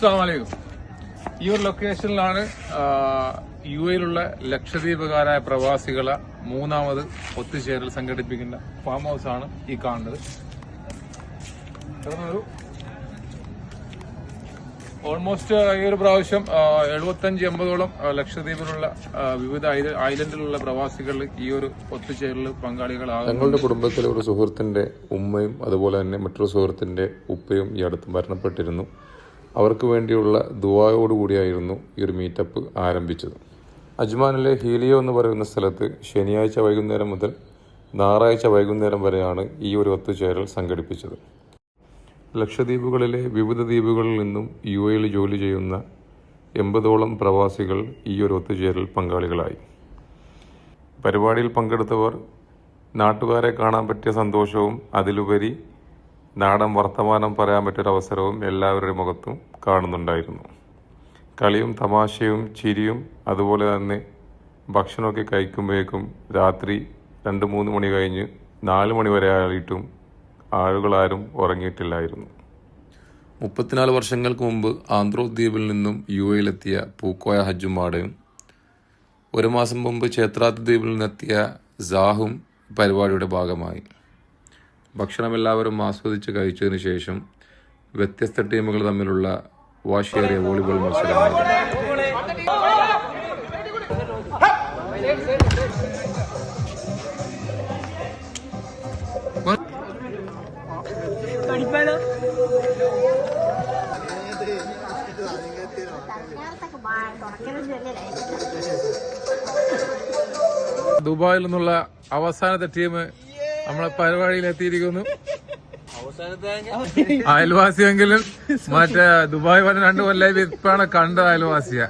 അസ്സലാമു അലൈക്കും. ഈ ഒരു ലൊക്കേഷനിലാണ് യുഎയിലുള്ള ലക്ഷദ്വീപുകാരായ പ്രവാസികളെ മൂന്നാമത് ഒത്തുചേരൽ സംഘടിപ്പിക്കുന്ന ഫാം ഹൗസ് ആണ് ഈ കാണുന്നത്. ഓൾമോസ്റ്റ് ഈ ഒരു പ്രാവശ്യം 75-80ഓളം ലക്ഷദ്വീപിലുള്ള വിവിധ ഐലൻഡിലുള്ള പ്രവാസികൾ ഈ ഒരു ഒത്തുചേരൽ പങ്കാളികളാകും. ഞങ്ങളുടെ കുടുംബത്തിലെ ഒരു സുഹൃത്തിന്റെ ഉമ്മയും അതുപോലെ തന്നെ മറ്റൊരു സുഹൃത്തിന്റെ ഉപ്പയും ഈ അടുത്ത് മരണപ്പെട്ടിരുന്നു. അവർക്ക് വേണ്ടിയുള്ള ദുആയോടുകൂടിയായിരുന്നു ഈ ഒരു മീറ്റപ്പ് ആരംഭിച്ചത്. അജ്മാനിലെ ഹീലിയോ എന്ന് പറയുന്ന സ്ഥലത്ത് ശനിയാഴ്ച വൈകുന്നേരം മുതൽ ഞായറാഴ്ച വൈകുന്നേരം വരെയാണ് ഈ ഒരു ഒത്തുചേരൽ സംഘടിപ്പിച്ചത്. ലക്ഷദ്വീപുകളിലെ വിവിധ ദ്വീപുകളിൽ നിന്നും യുഎയിൽ ജോലി ചെയ്യുന്ന 80ഓളം പ്രവാസികൾ ഈ ഒരു ഒത്തുചേരൽ പങ്കാളികളായി. പരിപാടിയിൽ പങ്കെടുത്തവർ നാട്ടുകാരെ കാണാൻ പറ്റിയ സന്തോഷവും അതിലുപരി നാടൻ വർത്തമാനം പറയാൻ പറ്റിയൊരവസരവും എല്ലാവരുടെ മുഖത്തും കാണുന്നുണ്ടായിരുന്നു. കളിയും തമാശയും ചിരിയും അതുപോലെ തന്നെ ഭക്ഷണമൊക്കെ കഴിക്കുമ്പോഴേക്കും രാത്രി 2-3 മണി കഴിഞ്ഞ് 4 മണി വരെ ആയിട്ടും ആളുകളാരും ഉറങ്ങിയിട്ടില്ലായിരുന്നു. 34 വർഷങ്ങൾക്ക് മുമ്പ് ആന്ത്രോദ്വീപിൽ നിന്നും യുഎയിലെത്തിയ പൂക്കോയ ഹജ്ജുമാടയും 1 മാസം മുമ്പ് ചേത്രാത്ത് ദ്വീപിൽ നിന്നെത്തിയ സാഹും പരിപാടിയുടെ ഭാഗമായി. ഭക്ഷണം എല്ലാവരും ആസ്വദിച്ച് കഴിച്ചതിന് ശേഷം വ്യത്യസ്ത ടീമുകൾ തമ്മിലുള്ള വാശിയേറിയ വോളിബോൾ മത്സരമായി. ദുബായിൽ നിന്നുള്ള അവസാനത്തെ ടീം നമ്മളെ പരിപാടിയിൽ എത്തിയിരിക്കുന്നു. അയൽവാസിയെങ്കിലും മറ്റേ ദുബായ് പറഞ്ഞ 2 കൊല്ലായി ഇപ്പാണ് കണ്ട അയൽവാസിയ.